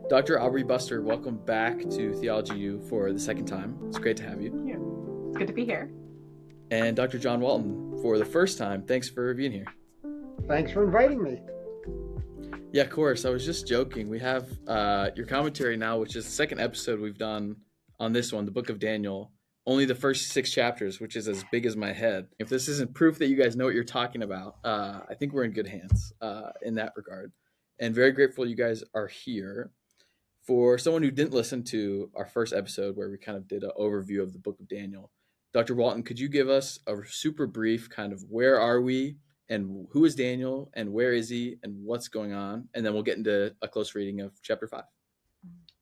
Dr. Aubrey Buster, welcome back to TheologyU for the second time. It's great to have you. Yeah, it's good to be here. And Dr. John Walton, for the first time, thanks for being here. Thanks for inviting me. Yeah, of course. I was just joking. We have your commentary now, which is the second episode we've done on this one, the book of Daniel. Only the first 6 chapters, which is as big as my head. If this isn't proof that you guys know what you're talking about, I think we're in good hands in that regard. And very grateful you guys are here. For someone who didn't listen to our first episode where we kind of did an overview of the book of Daniel, Dr. Walton, could you give us a super brief kind of where are we and who is Daniel and where is he and what's going on? And then we'll get into a close reading of chapter 5.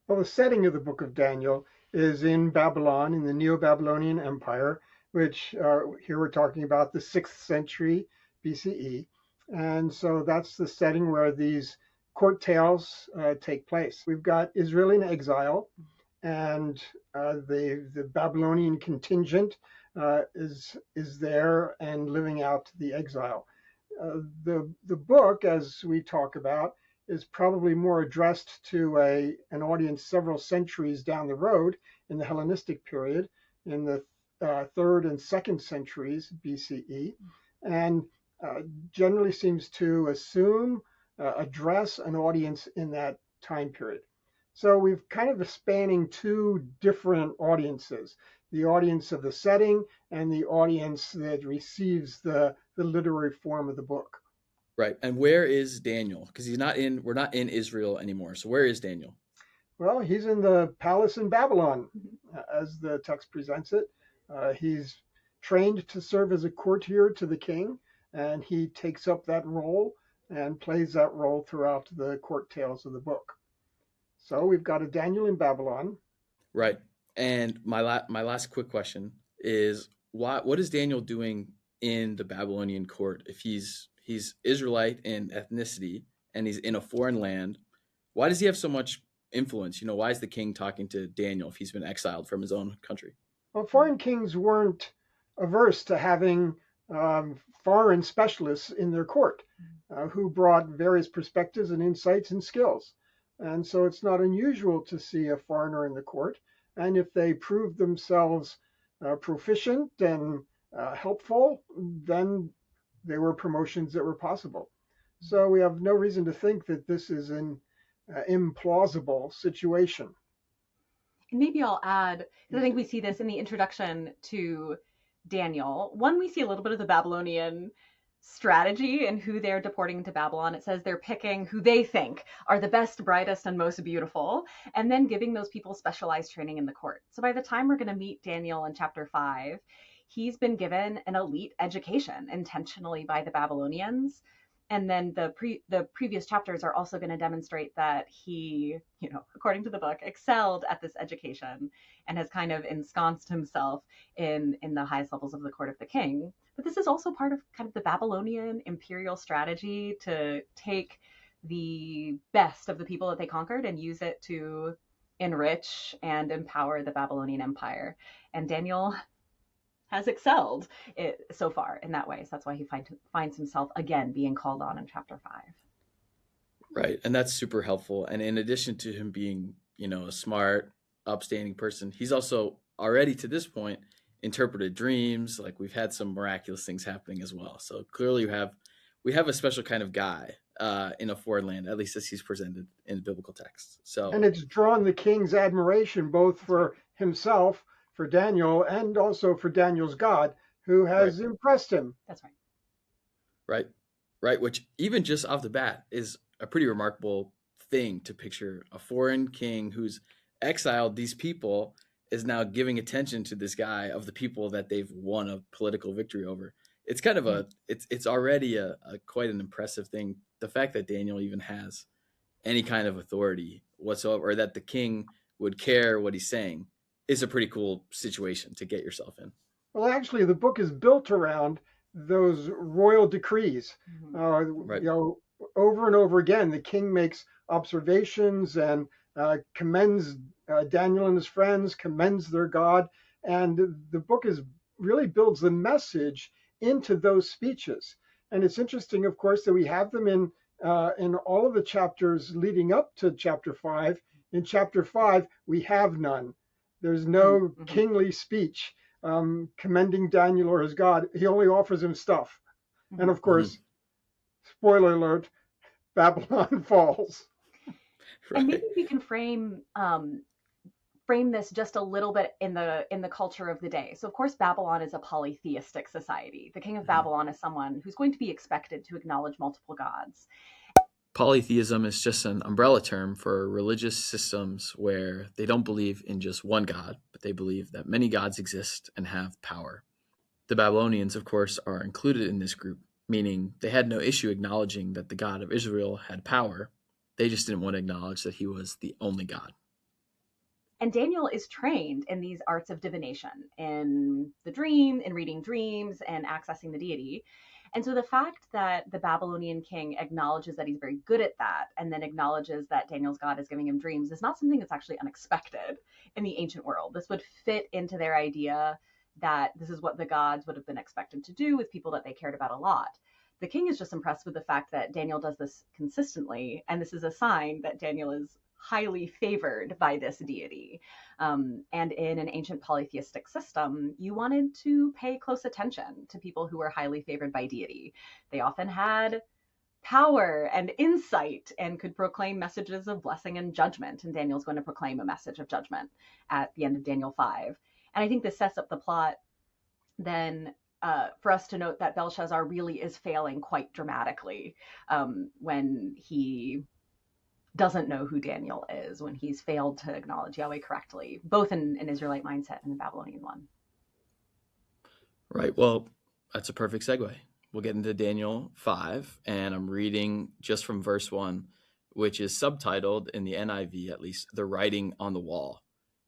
Well, the setting of the book of Daniel is in Babylon, in the Neo-Babylonian Empire, which here we're talking about the 6th century BCE. And so that's the setting where these court tales take place. We've got Israel in exile, and the Babylonian contingent is there and living out the exile. The book, as we talk about, is probably more addressed to an audience several centuries down the road in the Hellenistic period, in the 3rd and 2nd centuries BCE, and generally seems to address an audience in that time period. So we've kind of spanning 2 different audiences, the audience of the setting and the audience that receives the literary form of the book. Right. And where is Daniel? Because we're not in Israel anymore. So where is Daniel? Well, he's in the palace in Babylon, as the text presents it. He's trained to serve as a courtier to the king, and he takes up that role and plays that role throughout the court tales of the book. So we've got a Daniel in Babylon. Right. And my last quick question is, what is Daniel doing in the Babylonian court if he's Israelite in ethnicity and he's in a foreign land? Why does he have so much influence? Why is the king talking to Daniel if he's been exiled from his own country? Well, foreign kings weren't averse to having foreign specialists in their court who brought various perspectives and insights and skills. And so it's not unusual to see a foreigner in the court. And if they prove themselves proficient and helpful, then they were promotions that were possible. So we have no reason to think that this is an implausible situation. And maybe I'll add, because I think we see this in the introduction to Daniel. One, we see a little bit of the Babylonian strategy and who they're deporting into Babylon. It says they're picking who they think are the best, brightest, and most beautiful, and then giving those people specialized training in the court. So by the time we're going to meet Daniel in chapter 5, he's been given an elite education intentionally by the Babylonians. And then the previous chapters are also going to demonstrate that he, according to the book, excelled at this education and has kind of ensconced himself in the highest levels of the court of the king. But this is also part of kind of the Babylonian imperial strategy to take the best of the people that they conquered and use it to enrich and empower the Babylonian Empire. And Daniel has excelled so far in that way. So that's why he finds himself again being called on in chapter 5. Right. And that's super helpful. And in addition to him being, a smart, upstanding person, he's also already to this point interpreted dreams. Like we've had some miraculous things happening as well. So clearly we have a special kind of guy in a foreign land, at least as he's presented in the biblical text. So, and it's drawn the king's admiration both for himself, for Daniel, and also for Daniel's God, who has impressed him. That's right. Right. Which even just off the bat is a pretty remarkable thing to picture. A foreign king who's exiled these people is now giving attention to this guy of the people that they've won a political victory over. It's kind of it's already a quite an impressive thing. The fact that Daniel even has any kind of authority whatsoever, or that the king would care what he's saying, is a pretty cool situation to get yourself in. Well, actually, the book is built around those royal decrees. Right. Over and over again, the king makes observations and commends Daniel and his friends, commends their God, and the book really builds the message into those speeches. And it's interesting, of course, that we have them in in all of the chapters leading up to chapter 5. In chapter 5, we have none. There's no kingly speech commending Daniel or his God. He only offers him stuff. And of course, spoiler alert, Babylon falls. Right. And maybe we can frame this just a little bit in the culture of the day. So of course, Babylon is a polytheistic society. The king of Babylon is someone who's going to be expected to acknowledge multiple gods. Polytheism is just an umbrella term for religious systems where they don't believe in just one God, but they believe that many gods exist and have power. The Babylonians, of course, are included in this group, meaning they had no issue acknowledging that the God of Israel had power. They just didn't want to acknowledge that he was the only God. And Daniel is trained in these arts of divination, in the dream, in reading dreams, and accessing the deity. And so the fact that the Babylonian king acknowledges that he's very good at that, and then acknowledges that Daniel's God is giving him dreams, is not something that's actually unexpected in the ancient world. This would fit into their idea that this is what the gods would have been expected to do with people that they cared about a lot. The king is just impressed with the fact that Daniel does this consistently, and this is a sign that Daniel is highly favored by this deity. And in an ancient polytheistic system, you wanted to pay close attention to people who were highly favored by deity. They often had power and insight and could proclaim messages of blessing and judgment. And Daniel's going to proclaim a message of judgment at the end of Daniel 5. And I think this sets up the plot then for us to note that Belshazzar really is failing quite dramatically when he doesn't know who Daniel is, when he's failed to acknowledge Yahweh correctly, both in an Israelite mindset and the Babylonian one. Right. Well, that's a perfect segue. We'll get into Daniel 5, and I'm reading just from verse 1, which is subtitled in the NIV, at least, The Writing on the Wall.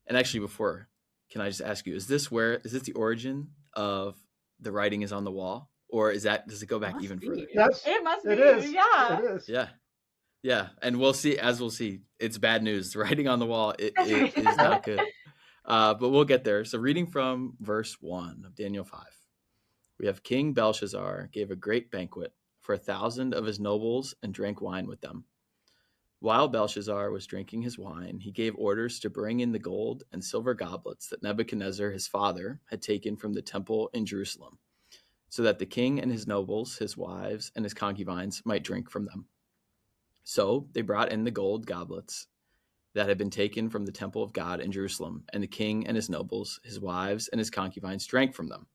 And actually, before, can I just ask you, is this the origin of the writing is on the wall? Or does it go back even further? Yes, it must be. It is. Yeah. It is. Yeah. Yeah. And we'll see, it's bad news. The writing on the wall, it is not good. But we'll get there. So reading from verse 1 of Daniel 5. We have King Belshazzar gave a great banquet for 1,000 of his nobles and drank wine with them. While Belshazzar was drinking his wine, he gave orders to bring in the gold and silver goblets that Nebuchadnezzar, his father, had taken from the temple in Jerusalem, so that the king and his nobles, his wives, and his concubines might drink from them. So they brought in the gold goblets that had been taken from the temple of God in Jerusalem, and the king and his nobles, his wives, and his concubines drank from them.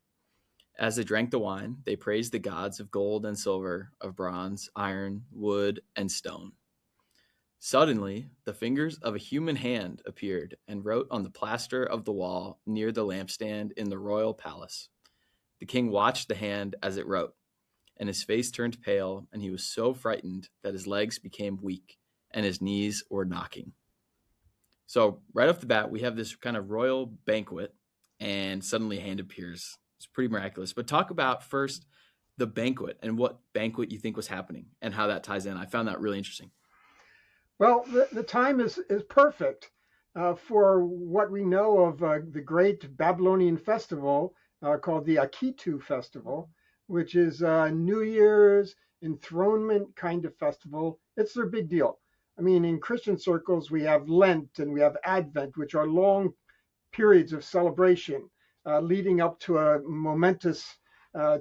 As they drank the wine, they praised the gods of gold and silver, of bronze, iron, wood, and stone. Suddenly, the fingers of a human hand appeared and wrote on the plaster of the wall near the lampstand in the royal palace. The king watched the hand as it wrote, and his face turned pale, and he was so frightened that his legs became weak and his knees were knocking. So right off the bat, we have this kind of royal banquet, and suddenly a hand appears. It's pretty miraculous. But talk about first the banquet and what banquet you think was happening and how that ties in. I found that really interesting. Well, the time is perfect for what we know of the great Babylonian festival called the Akitu festival, which is a New Year's enthronement kind of festival. It's their big deal. I mean, in Christian circles, we have Lent and we have Advent, which are long periods of celebration leading up to a momentous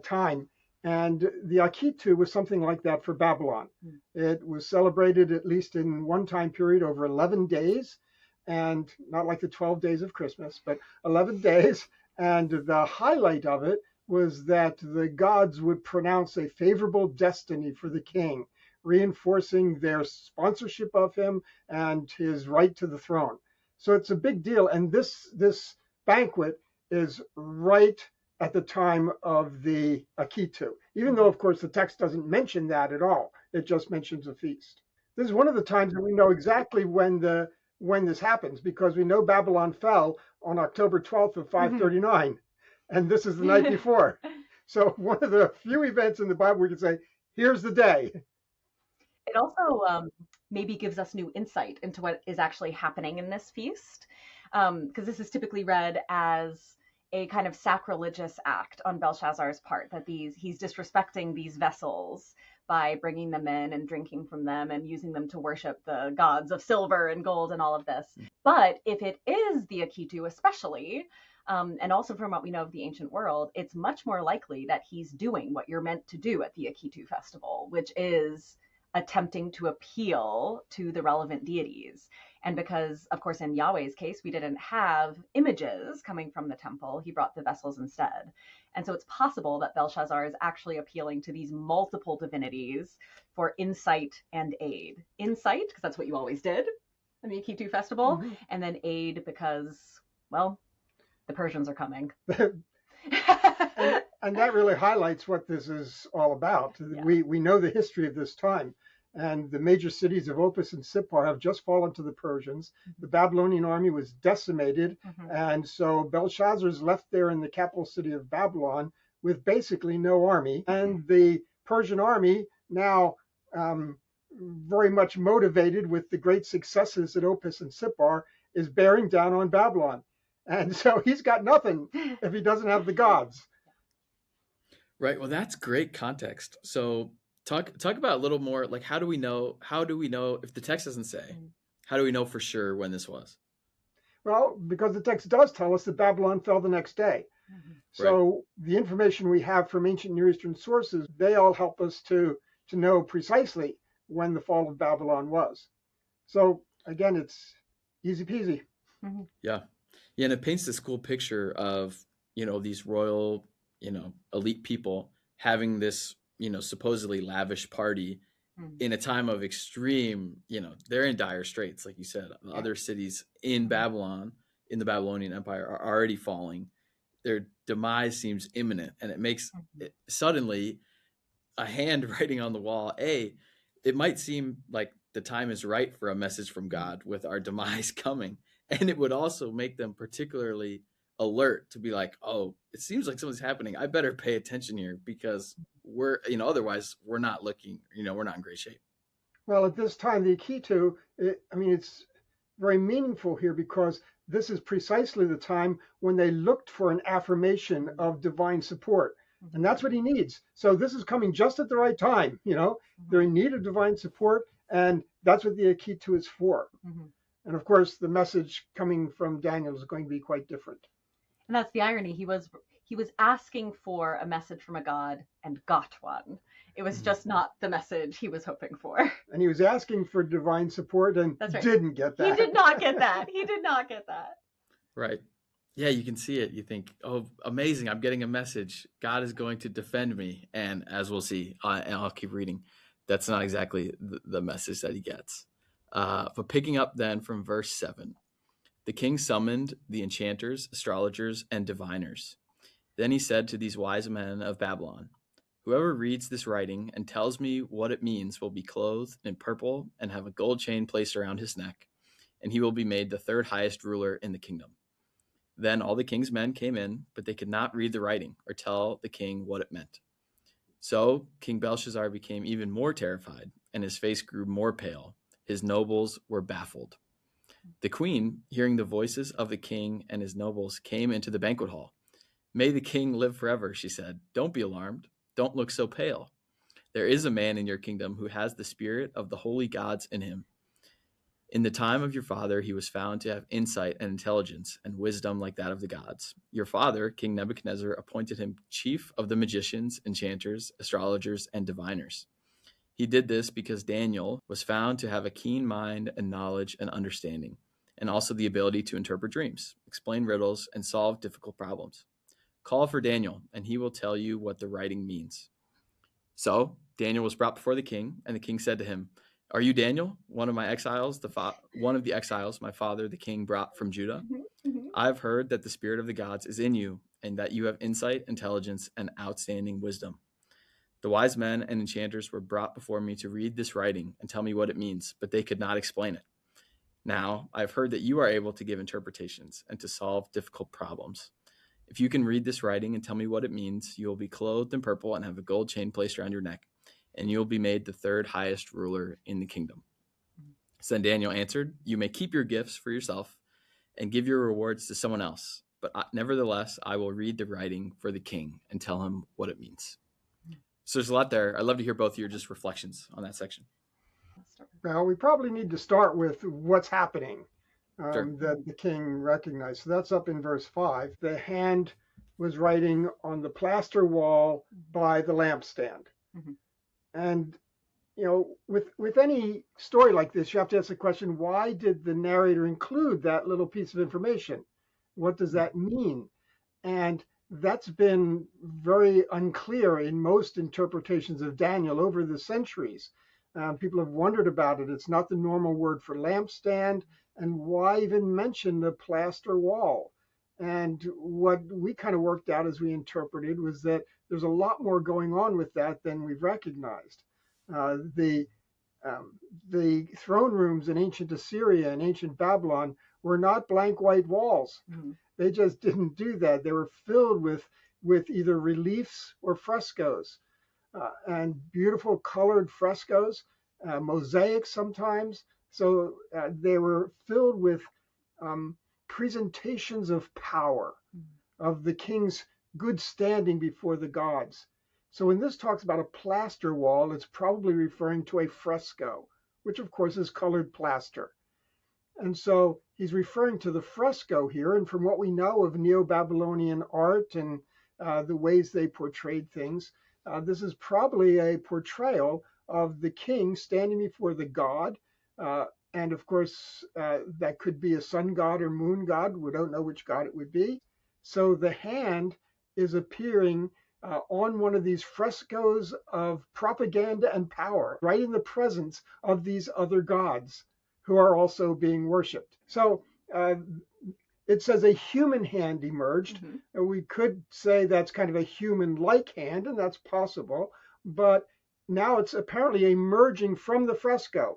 time. And the Akitu was something like that for Babylon. It was celebrated at least in one time period over 11 days, and not like the 12 days of Christmas, but 11 days. And the highlight of it was that the gods would pronounce a favorable destiny for the king, reinforcing their sponsorship of him and his right to the throne. So it's a big deal. And this banquet is right at the time of the Akitu, even though, of course, the text doesn't mention that at all. It just mentions a feast. This is one of the times that we know exactly when this happens, because we know Babylon fell on October 12th of 539, and this is the night before. So one of the few events in the Bible we can say, here's the day. It also maybe gives us new insight into what is actually happening in this feast, because this is typically read as a kind of sacrilegious act on Belshazzar's part, that he's disrespecting these vessels by bringing them in and drinking from them and using them to worship the gods of silver and gold and all of this. But if it is the Akitu especially, and also from what we know of the ancient world, it's much more likely that he's doing what you're meant to do at the Akitu festival, which is attempting to appeal to the relevant deities. And because, of course, in Yahweh's case, we didn't have images coming from the temple, he brought the vessels instead. And so it's possible that Belshazzar is actually appealing to these multiple divinities for insight and aid. Insight, because that's what you always did in the Akitu festival, and then aid because, well, the Persians are coming. And that really highlights what this is all about. Yeah. We know the history of this time, and the major cities of Opis and Sippar have just fallen to the Persians. The Babylonian army was decimated, and so Belshazzar is left there in the capital city of Babylon with basically no army. And the Persian army, now very much motivated with the great successes at Opis and Sippar, is bearing down on Babylon. And so he's got nothing if he doesn't have the gods. Right. Well, that's great context. So talk about a little more, like, how do we know if the text doesn't say, how do we know for sure when this was? Well, because the text does tell us that Babylon fell the next day. So the information we have from ancient Near Eastern sources, they all help us to know precisely when the fall of Babylon was. So again, it's easy peasy. Yeah. Yeah. And it paints this cool picture of, these royal, elite people having this, supposedly lavish party in a time of extreme, they're in dire straits. Like you said, other cities in Babylon, in the Babylonian Empire, are already falling. Their demise seems imminent, and it makes it, suddenly a hand writing on the wall. It might seem like the time is right for a message from God with our demise coming. And it would also make them particularly alert to be like, oh, it seems like something's happening. I better pay attention here because otherwise we're not looking, we're not in great shape. Well, at this time, the Akitu, it's very meaningful here because this is precisely the time when they looked for an affirmation of divine support. And that's what he needs. So this is coming just at the right time. They're in need of divine support, and that's what the Akitu is for. And of course, the message coming from Daniel is going to be quite different. And that's the irony. He was asking for a message from a god and got one. It was just not the message he was hoping for. And he was asking for divine support and didn't get that. He did not get that. He did not get that. Right. Yeah, you can see it. You think, oh, amazing. I'm getting a message. God is going to defend me. And as we'll see, and I'll keep reading, that's not exactly the message that he gets. But picking up then from verse 7, the king summoned the enchanters, astrologers, and diviners. Then he said to these wise men of Babylon, whoever reads this writing and tells me what it means will be clothed in purple and have a gold chain placed around his neck, and he will be made the third highest ruler in the kingdom. Then all the king's men came in, but they could not read the writing or tell the king what it meant. So King Belshazzar became even more terrified, and his face grew more pale. His nobles were baffled. The queen, hearing the voices of the king and his nobles, came into the banquet hall. May the king live forever, she said. Don't be alarmed. Don't look so pale. There is a man in your kingdom who has the spirit of the holy gods in him. In the time of your father, he was found to have insight and intelligence and wisdom like that of the gods. Your father, King Nebuchadnezzar, appointed him chief of the magicians, enchanters, astrologers, and diviners. He did this because Daniel was found to have a keen mind and knowledge and understanding, and also the ability to interpret dreams, explain riddles, and solve difficult problems. Call for Daniel, and he will tell you what the writing means. So Daniel was brought before the king, and the king said to him, are you Daniel, one of the exiles my father, the king, brought from Judah? I've heard that the spirit of the gods is in you, and that you have insight, intelligence, and outstanding wisdom. The wise men and enchanters were brought before me to read this writing and tell me what it means, but they could not explain it. Now, I've heard that you are able to give interpretations and to solve difficult problems. If you can read this writing and tell me what it means, you will be clothed in purple and have a gold chain placed around your neck, and you will be made the third highest ruler in the kingdom. So then Daniel answered, you may keep your gifts for yourself and give your rewards to someone else, but nevertheless, I will read the writing for the king and tell him what it means. So there's a lot there. I'd love to hear both of your just reflections on that section. Well, we probably need to start with what's happening Sure. that the king recognized. So that's up in verse 5. The hand was writing on the plaster wall by the lampstand. Mhm. And, you know, with any story like this, you have to ask the question, why did the narrator include that little piece of information? What does that mean? And that's been very unclear in most interpretations of Daniel over the centuries. People have wondered about it. It's not the normal word for lampstand, and why even mention the plaster wall? And what we kind of worked out as we interpreted was that there's a lot more going on with that than we've recognized. Uh, the the throne rooms in ancient Assyria and ancient Babylon were not blank white walls. Mhm. They just didn't do that. They were filled with either reliefs or frescoes, and beautiful colored frescoes, mosaics sometimes. So they were filled with presentations of power, of the king's good standing before the gods. So when this talks about a plaster wall, it's probably referring to a fresco, which of course is colored plaster. And so he's referring to the fresco here. And from what we know of Neo-Babylonian art and the ways they portrayed things, this is probably a portrayal of the king standing before the god. And of course, that could be a sun god or moon god. We don't know which god it would be. So the hand is appearing on one of these frescoes of propaganda and power, right in the presence of these other gods who are also being worshipped. So it says a human hand emerged. And we could say that's kind of a human-like hand, and that's possible. But now it's apparently emerging from the fresco,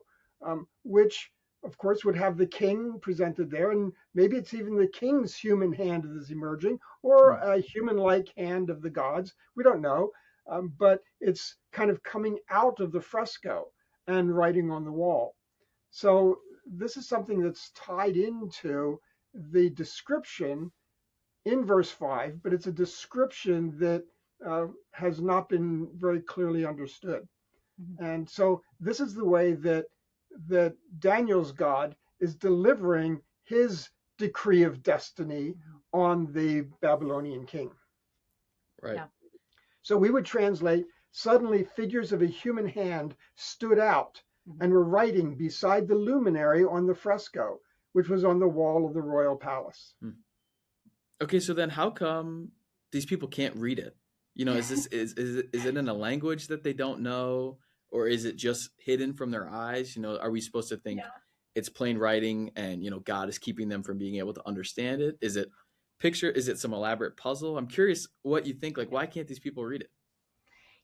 which of course would have the king presented there. And maybe it's even the king's human hand that is emerging, or a human-like hand of the gods. We don't know. But it's kind of coming out of the fresco and writing on the wall. So this is something that's tied into the description in verse 5, but it's a description that has not been very clearly understood. And so this is the way that Daniel's God is delivering his decree of destiny on the Babylonian king. Right. Yeah. So we would translate, suddenly figures of a human hand stood out and were writing beside the luminary on the fresco, which was on the wall of the royal palace. Okay, so then how come these people can't read it? You know, is it in a language that they don't know, or is it just hidden from their eyes? You know, are we supposed to think it's plain writing and, you know, God is keeping them from being able to understand it? Is it picture? Is it some elaborate puzzle? I'm curious what you think. Like, why can't these people read it?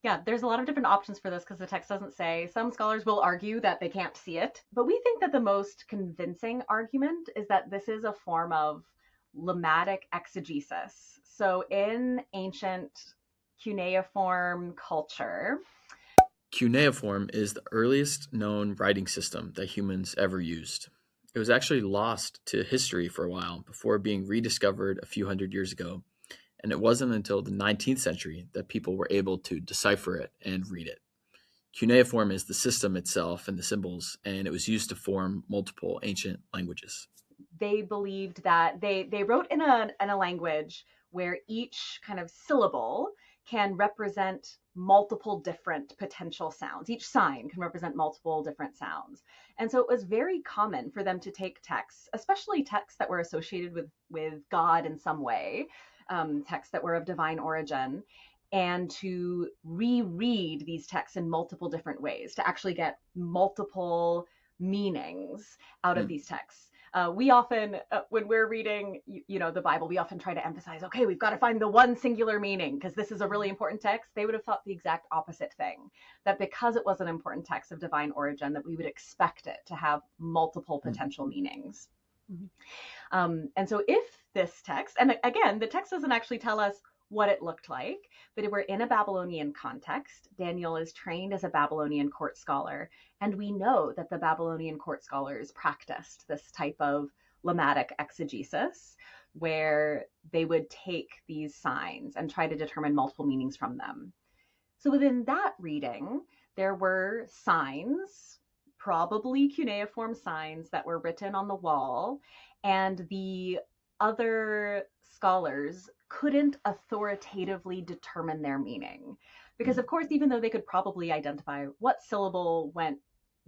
Yeah, there's a lot of different options for this because the text doesn't say. Some scholars will argue that they can't see it, but we think that the most convincing argument is that this is a form of lemmatic exegesis. So in ancient cuneiform culture, Cuneiform is the earliest known writing system that humans ever used. It was actually lost to history for a while before being rediscovered a few hundred years ago. And it wasn't until the 19th century that people were able to decipher it and read it. Cuneiform is the system itself and the symbols, and it was used to form multiple ancient languages. They believed that they wrote in a language where each kind of syllable can represent multiple different potential sounds. Each sign can represent multiple different sounds. And so it was very common for them to take texts, especially texts that were associated with God in some way, texts that were of divine origin, and to reread these texts in multiple different ways to actually get multiple meanings out of these texts. We often, when we're reading, the Bible, we often try to emphasize, okay, we've got to find the one singular meaning because this is a really important text. They would have thought the exact opposite thing, that because it was an important text of divine origin, that we would expect it to have multiple potential meanings. And so if this text, and again, the text doesn't actually tell us what it looked like, but if we're in a Babylonian context, Daniel is trained as a Babylonian court scholar, and we know that the Babylonian court scholars practiced this type of lemmatic exegesis, where they would take these signs and try to determine multiple meanings from them. So within that reading, there were signs, probably cuneiform signs that were written on the wall, and the other scholars couldn't authoritatively determine their meaning. Because, of course, even though they could probably identify what syllable went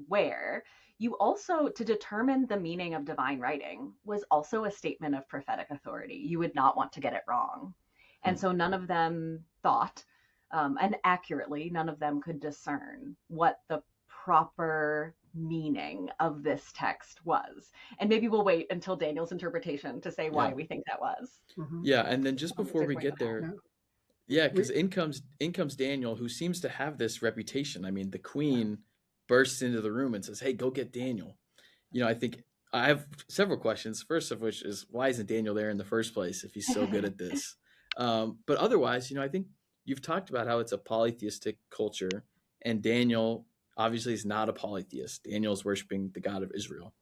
where, you also, to determine the meaning of divine writing, was also a statement of prophetic authority. You would not want to get it wrong. And so none of them thought, and accurately, none of them could discern what the proper meaning of this text was. And maybe we'll wait until Daniel's interpretation to say why we think that was. Yeah, and then just before we get there, because in comes Daniel, who seems to have this reputation. I mean, the queen bursts into the room and says, "Hey, go get Daniel." I think I have several questions. First of which is, why isn't Daniel there in the first place if he's so good at this? But otherwise, I think you've talked about how it's a polytheistic culture, and Daniel obviously is not a polytheist. Daniel is worshiping the God of Israel.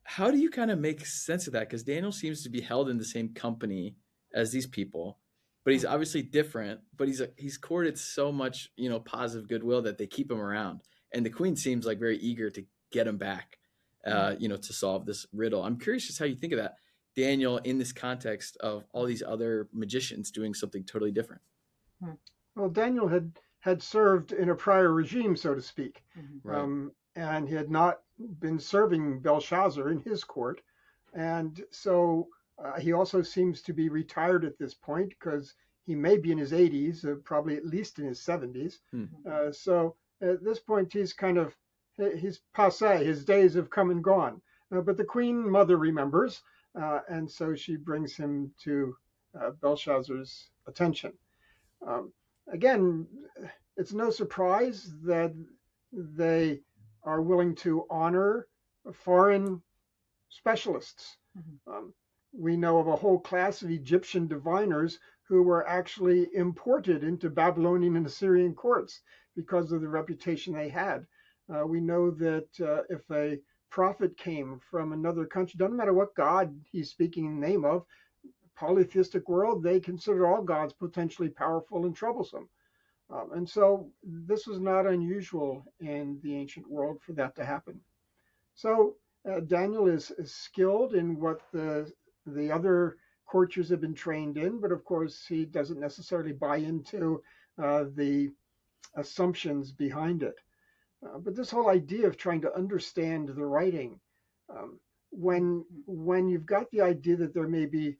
How do you kind of make sense of that? Because Daniel seems to be held in the same company as these people, but he's obviously different. But he's courted so much, positive goodwill that they keep him around, and the queen seems like very eager to get him back, to solve this riddle. I'm curious just how you think of that, Daniel, in this context of all these other magicians doing something totally different. Well, Daniel had served in a prior regime, so to speak, and he had not been serving Belshazzar in his court. And so he also seems to be retired at this point, because he may be in his 80s, probably at least in his 70s. So at this point, he's passé. His days have come and gone. But the queen mother remembers, and so she brings him to Belshazzar's attention. Again, it's no surprise that they are willing to honor foreign specialists. We know of a whole class of Egyptian diviners who were actually imported into Babylonian and Assyrian courts because of the reputation they had. We know that if a prophet came from another country, doesn't matter what god he's speaking in the name of, polytheistic world, they consider all gods potentially powerful and troublesome. And so this was not unusual in the ancient world for that to happen. So Daniel is skilled in what the other courtiers have been trained in, but of course he doesn't necessarily buy into the assumptions behind it. But this whole idea of trying to understand the writing, when you've got the idea that there may be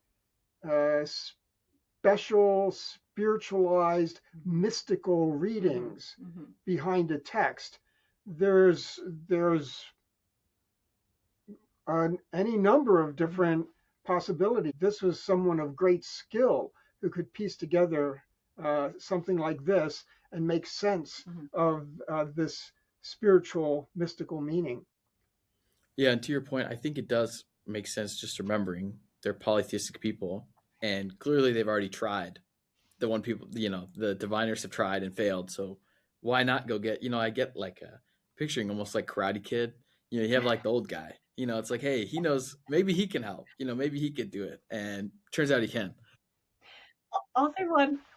special, spiritualized, mystical readings behind a text, there's any number of different possibilities. This was someone of great skill who could piece together something like this and make sense of this spiritual, mystical meaning. Yeah, and to your point, I think it does make sense, just remembering they're polytheistic people, and clearly they've already tried. The one people, the diviners have tried and failed, so why not go get, I get like picturing almost like Karate Kid. You have like the old guy, it's like, hey, he knows, maybe he can help, maybe he could do it, and turns out he can. I'll say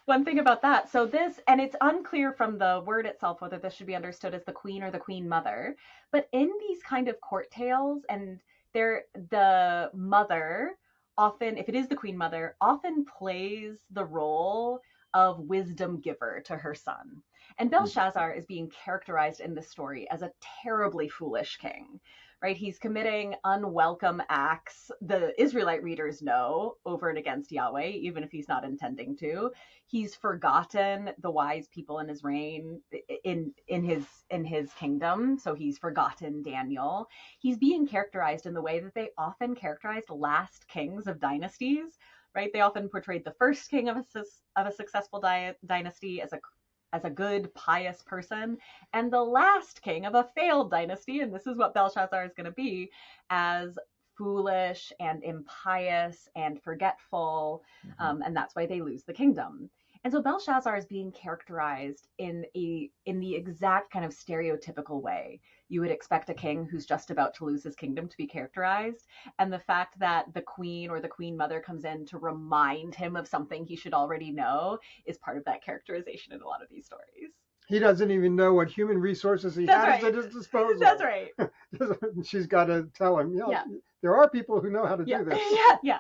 one thing about that. So this, and it's unclear from the word itself whether this should be understood as the queen or the queen mother, but in these kind of court tales, and the mother often, if it is the queen mother, often plays the role of wisdom giver to her son. And Belshazzar is being characterized in this story as a terribly foolish king, right? He's committing unwelcome acts. The Israelite readers know over and against Yahweh, even if he's not intending to. He's forgotten the wise people in his reign, in his kingdom. So he's forgotten Daniel. He's being characterized in the way that they often characterized last kings of dynasties, right? They often portrayed the first king of a successful dynasty as a good, pious person, and the last king of a failed dynasty, and this is what Belshazzar is going to be, as foolish and impious and forgetful, and that's why they lose the kingdom. And so Belshazzar is being characterized in the exact kind of stereotypical way. you would expect a king who's just about to lose his kingdom to be characterized. And the fact that the queen or the queen mother comes in to remind him of something he should already know is part of that characterization in a lot of these stories. He doesn't even know what human resources he has at his disposal. That's right. She's got to tell him, Yeah. there are people who know how to do this. Yeah.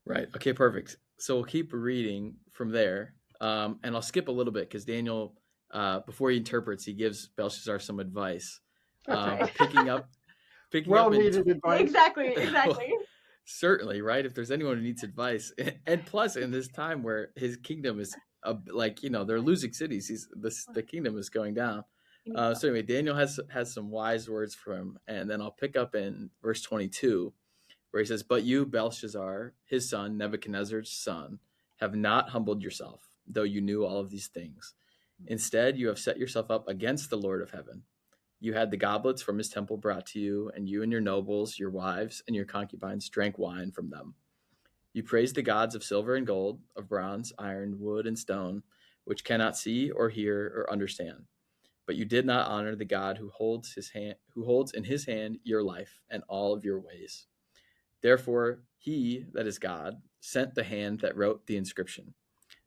Right. Okay, perfect. So we'll keep reading from there. And I'll skip a little bit because Daniel, before he interprets, he gives Belshazzar some advice. Right. Picking up Well-needed advice. Exactly. Well, certainly, right? If there's anyone who needs advice, and plus in this time where his kingdom is they're losing cities, the kingdom is going down. So anyway, Daniel has some wise words for him, and then I'll pick up in verse 22, where he says, "But you, Belshazzar, his son, Nebuchadnezzar's son, have not humbled yourself, though you knew all of these things. Instead, you have set yourself up against the Lord of heaven. You had the goblets from his temple brought to you, and you and your nobles, your wives, and your concubines drank wine from them. You praised the gods of silver and gold, of bronze, iron, wood, and stone, which cannot see or hear or understand. But you did not honor the God who holds in his hand your life and all of your ways. Therefore, he, that is God, sent the hand that wrote the inscription.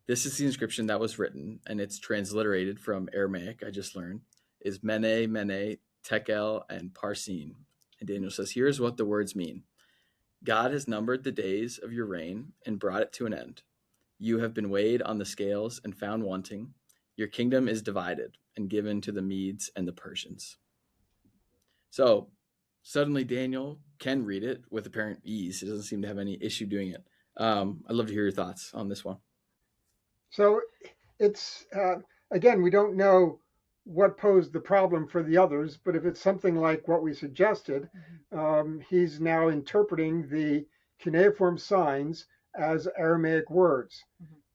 This is the inscription that was written, and it's transliterated from Aramaic, I just learned, is Mene, Mene, Tekel, and Parsin." And Daniel says, "Here's what the words mean. God has numbered the days of your reign and brought it to an end. You have been weighed on the scales and found wanting. Your kingdom is divided and given to the Medes and the Persians." So suddenly Daniel can read it with apparent ease. He doesn't seem to have any issue doing it. I'd love to hear your thoughts on this one. So it's, again, we don't know what posed the problem for the others, but if it's something like what we suggested, he's now interpreting the cuneiform signs as Aramaic words.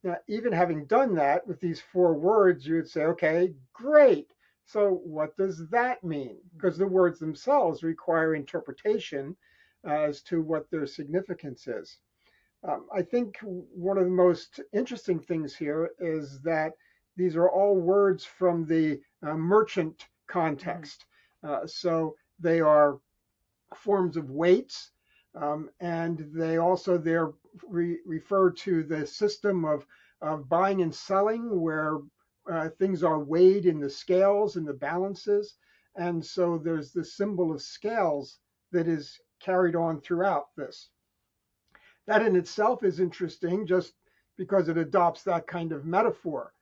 Now, even having done that with these 4 words, you would say, okay, great. So what does that mean? Because the words themselves require interpretation as to what their significance is. I think one of the most interesting things here is that these are all words from the merchant context. So they are forms of weights, and they also there refer to the system of buying and selling, where things are weighed in the scales and the balances. And so there's the symbol of scales that is carried on throughout this. That in itself is interesting just because it adopts that kind of metaphor.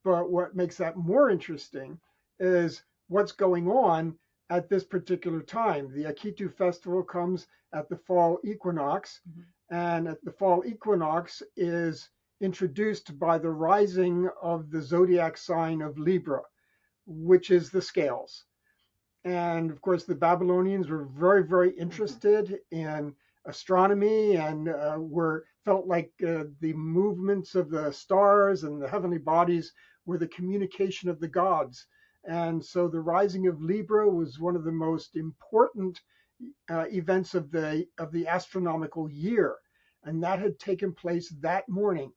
But what makes that more interesting is what's going on at this particular time. The Akitu festival comes at the fall equinox, and at the fall equinox is introduced by the rising of the zodiac sign of Libra, which is the scales. And of course, the Babylonians were very, very interested in astronomy and felt like the movements of the stars and the heavenly bodies were the communication of the gods. And so the rising of Libra was one of the most important events of the astronomical year, and that had taken place that morning.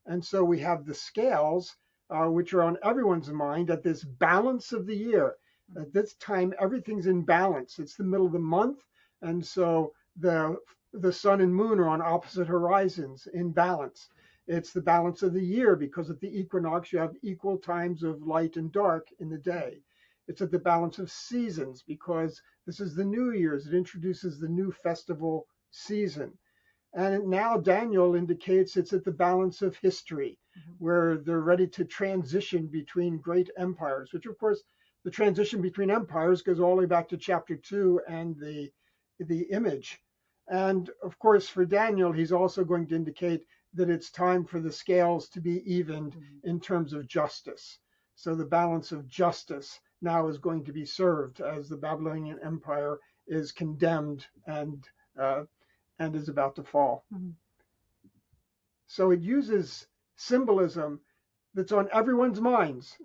And so we have the scales, which are on everyone's mind at this balance of the year. At this time, everything's in balance. It's the middle of the month, and so the sun and moon are on opposite horizons in balance. It's the balance of the year because at the equinox you have equal times of light and dark in the day. It's at the balance of seasons because this is the New Year's. It introduces the new festival season. And now Daniel indicates it's at the balance of history, where they're ready to transition between great empires, which of course the transition between empires goes all the way back to chapter 2 and the image. And of course, for Daniel, he's also going to indicate that it's time for the scales to be evened in terms of justice. So the balance of justice now is going to be served as the Babylonian Empire is condemned and is about to fall. So it uses symbolism that's on everyone's minds.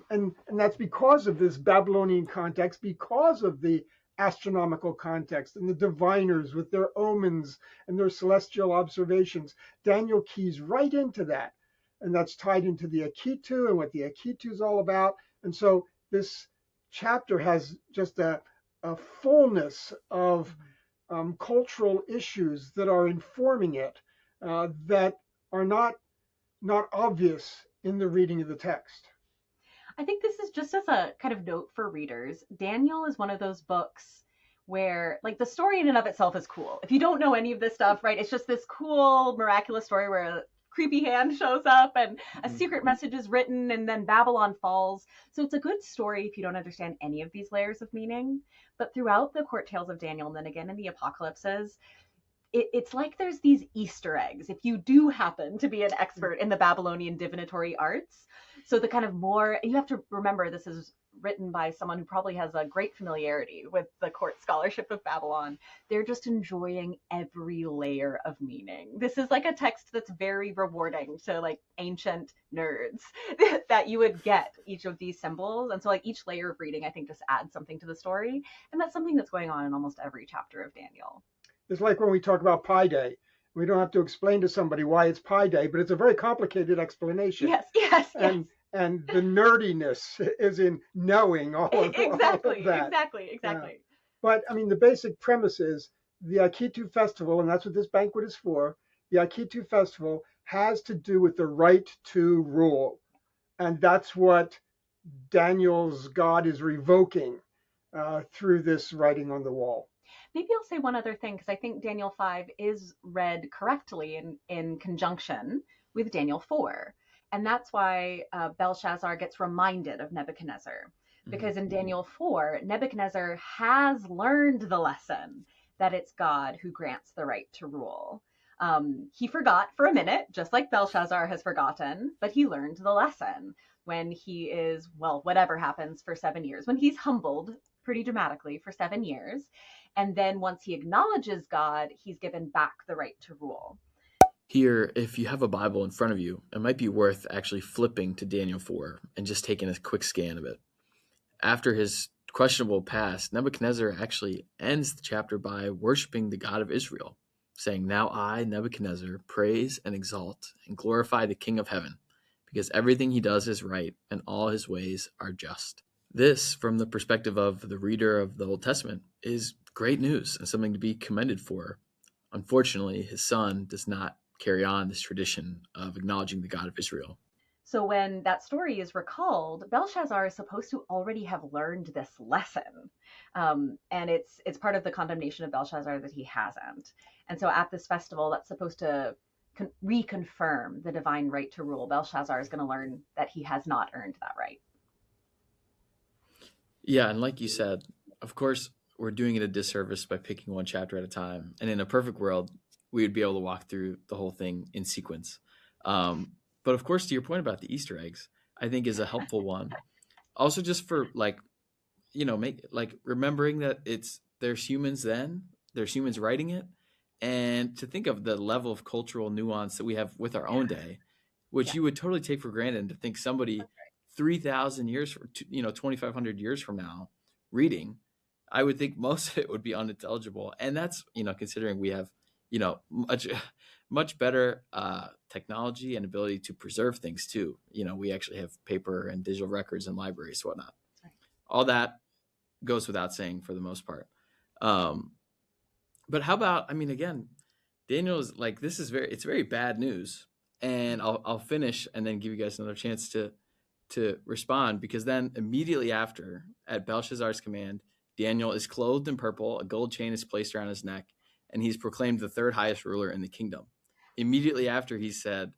And that's because of this Babylonian context, because of the astronomical context and the diviners with their omens and their celestial observations. Daniel keys right into that. And that's tied into the Akitu and what the Akitu is all about. And so this chapter has just a fullness of cultural issues that are informing it that are not obvious in the reading of the text. I think this is just as a kind of note for readers. Daniel is one of those books where, like, the story in and of itself is cool. If you don't know any of this stuff, right, it's just this cool, miraculous story where a creepy hand shows up and a secret message is written and then Babylon falls. So it's a good story if you don't understand any of these layers of meaning. But throughout the court tales of Daniel, and then again in the apocalypses, it's like there's these Easter eggs if you do happen to be an expert in the Babylonian divinatory arts. So the kind of more, you have to remember this is written by someone who probably has a great familiarity with the court scholarship of Babylon. They're just enjoying every layer of meaning. This is like a text that's very rewarding to like ancient nerds that you would get each of these symbols. And so like each layer of reading, I think, just adds something to the story. And that's something that's going on in almost every chapter of Daniel. It's like when we talk about Pi Day. We don't have to explain to somebody why it's Pi Day, but it's a very complicated explanation. Yes. And the nerdiness is in knowing all of that. Exactly. But I mean, the basic premise is the Akitu festival, and that's what this banquet is for. The Akitu festival has to do with the right to rule. And that's what Daniel's God is revoking through this writing on the wall. Maybe I'll say one other thing, because I think Daniel 5 is read correctly in conjunction with Daniel 4. And that's why Belshazzar gets reminded of Nebuchadnezzar. Because in Daniel 4, Nebuchadnezzar has learned the lesson that it's God who grants the right to rule. He forgot for a minute, just like Belshazzar has forgotten, but he learned the lesson when he is, well, whatever happens for 7 years, when he's humbled pretty dramatically for 7 years. And then once he acknowledges God, he's given back the right to rule. Here, if you have a Bible in front of you, it might be worth actually flipping to Daniel 4 and just taking a quick scan of it. After his questionable past, Nebuchadnezzar actually ends the chapter by worshiping the God of Israel, saying, "Now I, Nebuchadnezzar, praise and exalt and glorify the King of heaven, because everything he does is right and all his ways are just." This, from the perspective of the reader of the Old Testament, is great news and something to be commended for. Unfortunately, his son does not carry on this tradition of acknowledging the God of Israel. So when that story is recalled, Belshazzar is supposed to already have learned this lesson. And it's part of the condemnation of Belshazzar that he hasn't. And so at this festival, that's supposed to reconfirm the divine right to rule. Belshazzar is going to learn that he has not earned that right. Yeah, and like you said, of course, we're doing it a disservice by picking one chapter at a time. And in a perfect world, we would be able to walk through the whole thing in sequence. But of course, to your point about the Easter eggs, I think is a helpful one. Also, just for remembering that there's humans then, there's humans writing it, and to think of the level of cultural nuance that we have with our own day, which you would totally take for granted, and to think somebody 3,000 years, 2,500 years from now reading, I would think most of it would be unintelligible. And that's, considering we have, much better technology and ability to preserve things too. We actually have paper and digital records and libraries, whatnot. Right. All that goes without saying for the most part. But how about, again, Daniel is like, it's very bad news. And I'll finish and then give you guys another chance to respond, because then immediately after, at Belshazzar's command, Daniel is clothed in purple, a gold chain is placed around his neck, and he's proclaimed the third highest ruler in the kingdom. Immediately after, he said,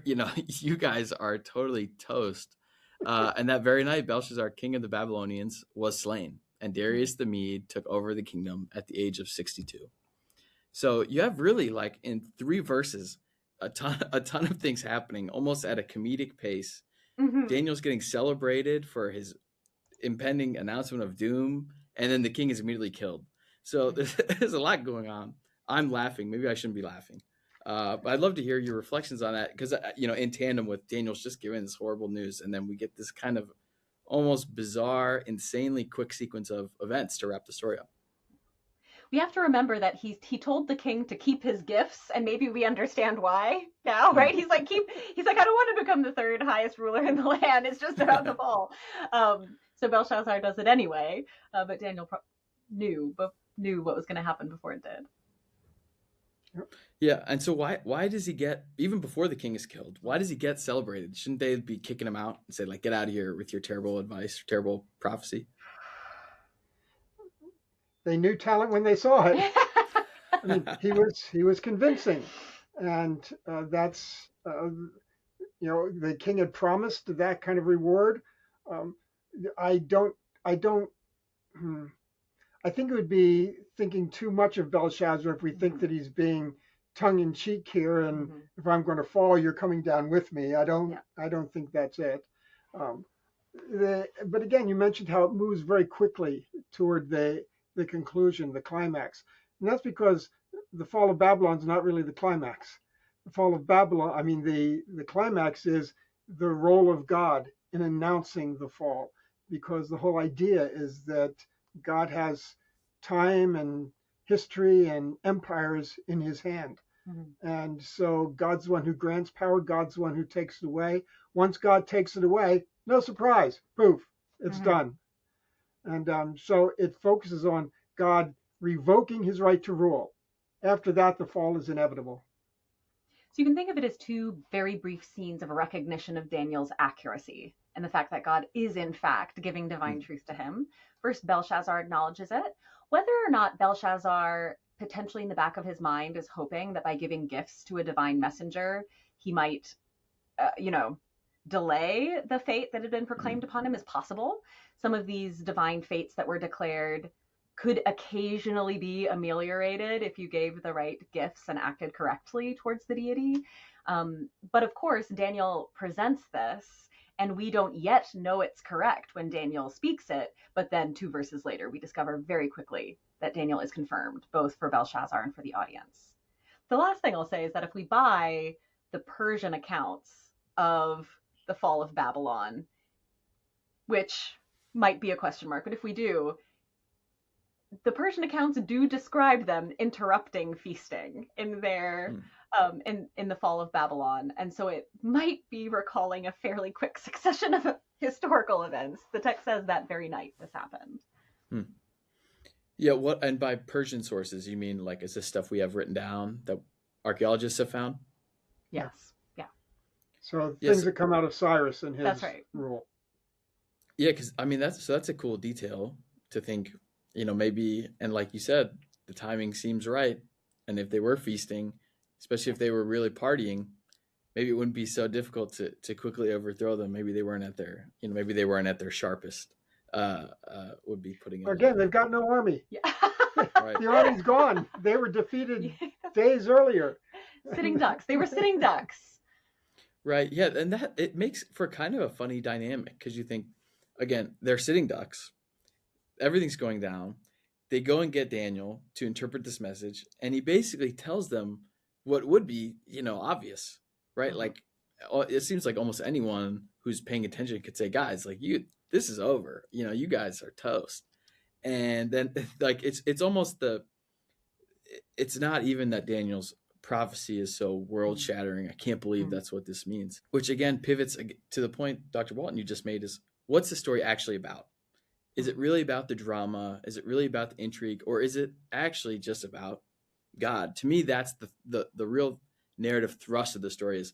you guys are totally toast. And that very night, Belshazzar, king of the Babylonians, was slain, and Darius the Mede took over the kingdom at the age of 62. So you have really, like, in 3 verses, a ton of things happening, almost at a comedic pace. Mm-hmm. Daniel's getting celebrated for his impending announcement of doom, and then the king is immediately killed. So there's a lot going on. I'm laughing. Maybe I shouldn't be laughing. But I'd love to hear your reflections on that, because, in tandem with Daniel's just giving this horrible news, and then we get this kind of almost bizarre, insanely quick sequence of events to wrap the story up. We have to remember that he told the king to keep his gifts, and maybe we understand why now, right? He's like, I don't want to become the third highest ruler in the land. It's just about the fall. So Belshazzar does it anyway, but Daniel knew what was going to happen before it did. Yeah, and so why does he get, even before the king is killed, why does he get celebrated? Shouldn't they be kicking him out and say, like, get out of here with your terrible advice, terrible prophecy? They knew talent when they saw it. I mean, he was convincing, and that's the king had promised that kind of reward. I think it would be thinking too much of Belshazzar if we think that he's being tongue in cheek here, and if I'm going to fall, you're coming down with me. I don't think that's it. But again, you mentioned how it moves very quickly toward the conclusion, the climax, and that's because the fall of Babylon is not really the climax. The fall of Babylon, I mean, the climax is the role of God in announcing the fall, because the whole idea is that God has time and history and empires in his hand. And so God's the one who grants power, God's the one who takes it away. Once God takes it away, no surprise, poof, it's done. And so it focuses on God revoking his right to rule. After that, the fall is inevitable. So you can think of it as two very brief scenes of a recognition of Daniel's accuracy and the fact that God is, in fact, giving divine truth to him. First, Belshazzar acknowledges it. Whether or not Belshazzar, potentially in the back of his mind, is hoping that by giving gifts to a divine messenger, he might, delay the fate that had been proclaimed upon him is possible. Some of these divine fates that were declared could occasionally be ameliorated if you gave the right gifts and acted correctly towards the deity. But of course, Daniel presents this, and we don't yet know it's correct when Daniel speaks it, but then 2 verses later, we discover very quickly that Daniel is confirmed, both for Belshazzar and for the audience. The last thing I'll say is that if we buy the Persian accounts of the fall of Babylon, which might be a question mark, but if we do, the Persian accounts do describe them interrupting feasting in their in the fall of Babylon, and so it might be recalling a fairly quick succession of historical events. The text says that very night this happened. Yeah, what, and by Persian sources, you mean like, is this stuff we have written down that archaeologists have found? Yes. Yeah. So things that come out of Cyrus and his That's right. rule. Yeah, because I mean that's a cool detail to think, maybe, and like you said, the timing seems right, and if they were feasting, especially if they were really partying, maybe it wouldn't be so difficult to quickly overthrow them. Maybe they weren't at their sharpest. Would be putting it again. They've got no army. Yeah. Right. The army's gone. They were defeated days earlier. Sitting ducks. They were sitting ducks. Right. Yeah, and that it makes for kind of a funny dynamic, because you think, again, they're sitting ducks. Everything's going down. They go and get Daniel to interpret this message, and he basically tells them what would be, obvious, right? Like, it seems like almost anyone who's paying attention could say, guys, like, this is over. You guys are toast. And then, like, it's almost it's not even that Daniel's prophecy is so world shattering. I can't believe that's what this means. Which again pivots to the point, Dr. Walton, you just made, is what's the story actually about? Is it really about the drama? Is it really about the intrigue? Or is it actually just about God? To me, that's the real narrative thrust of the story, is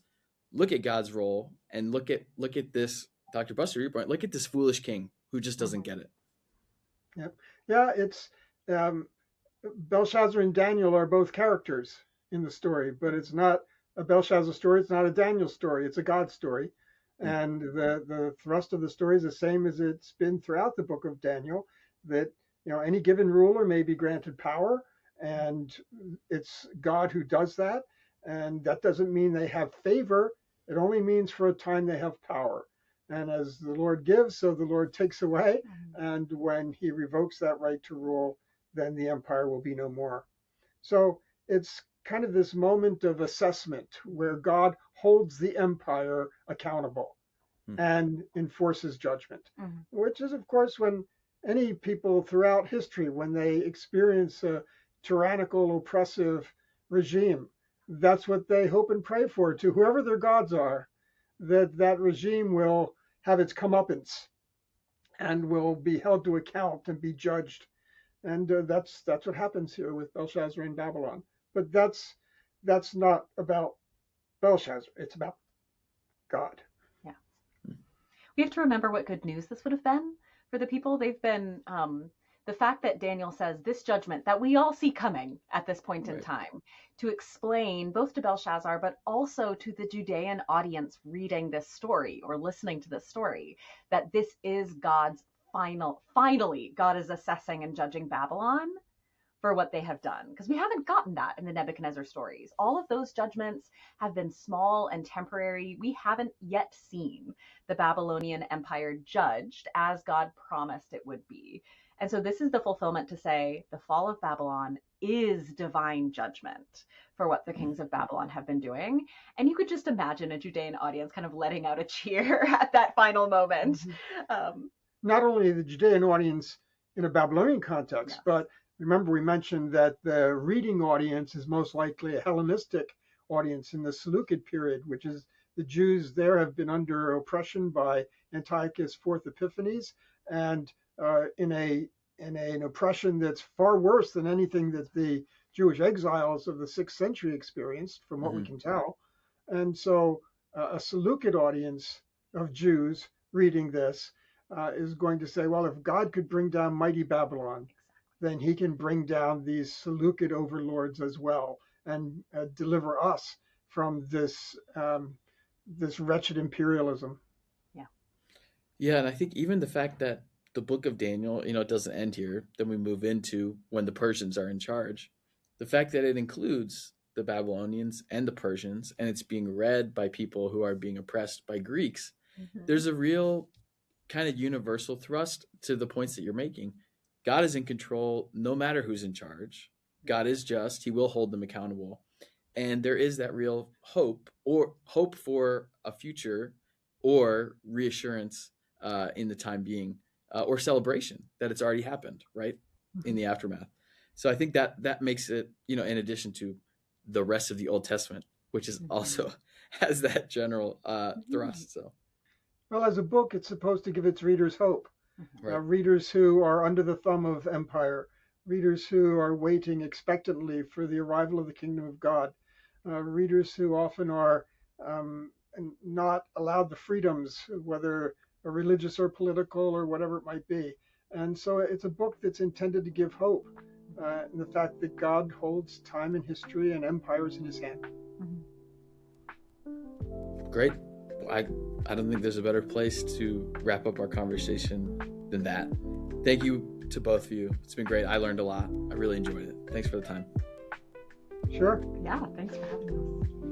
look at God's role, and look at this, Dr. Buster, your point, look at this foolish king who just doesn't get it. Yep. Yeah, it's Belshazzar and Daniel are both characters in the story, but it's not a Belshazzar story, it's not a Daniel story, it's a God story. And the thrust of the story is the same as it's been throughout the book of Daniel, that any given ruler may be granted power, and it's God who does that. And that doesn't mean they have favor. It only means for a time they have power. And as the Lord gives, so the Lord takes away. And when he revokes that right to rule, then the empire will be no more. So it's kind of this moment of assessment where God holds the empire accountable and enforces judgment, which is, of course, when any people throughout history, when they experience a tyrannical, oppressive regime, that's what they hope and pray for, to whoever their gods are, that regime will have its comeuppance. and will be held to account and be judged. And that's what happens here with Belshazzar in Babylon. But that's not about Belshazzar. It's about God. Yeah. We have to remember what good news this would have been for the people. They've been, the fact that Daniel says this judgment that we all see coming at this point in time, to explain both to Belshazzar, but also to the Judean audience reading this story or listening to this story, that this is God's finally, God is assessing and judging Babylon for what they have done. Because we haven't gotten that in the Nebuchadnezzar stories. All of those judgments have been small and temporary. We haven't yet seen the Babylonian Empire judged as God promised it would be. And so this is the fulfillment to say the fall of Babylon is divine judgment for what the kings of Babylon have been doing. And you could just imagine a Judean audience kind of letting out a cheer at that final moment. Not only the Judean audience in a Babylonian context, but remember we mentioned that the reading audience is most likely a Hellenistic audience in the Seleucid period, which is the Jews there have been under oppression by Antiochus IV Epiphanes, and in an oppression that's far worse than anything that the Jewish exiles of the 6th century experienced, from what we can tell. And so a Seleucid audience of Jews reading this is going to say, well, if God could bring down mighty Babylon, then he can bring down these Seleucid overlords as well and deliver us from this wretched imperialism. Yeah, and I think even the fact that the book of Daniel, it doesn't end here. Then we move into when the Persians are in charge. The fact that it includes the Babylonians and the Persians, and it's being read by people who are being oppressed by Greeks, there's a real kind of universal thrust to the points that you're making. God is in control no matter who's in charge. God is just. He will hold them accountable. And there is that real hope for a future or reassurance in the time being, or celebration that it's already happened, right, in the aftermath. So I think that makes it, in addition to the rest of the Old Testament, which is also has that general thrust. So, well, as a book, it's supposed to give its readers hope. Readers who are under the thumb of empire, readers who are waiting expectantly for the arrival of the kingdom of God, readers who often are not allowed the freedoms, whether religious or political or whatever it might be. And so it's a book that's intended to give hope in the fact that God holds time and history and empires in his hand. Great. I don't think there's a better place to wrap up our conversation than that. Thank you to both of you. It's been great. I learned a lot. I really enjoyed it. Thanks for the time. Sure. Yeah, thanks for having us.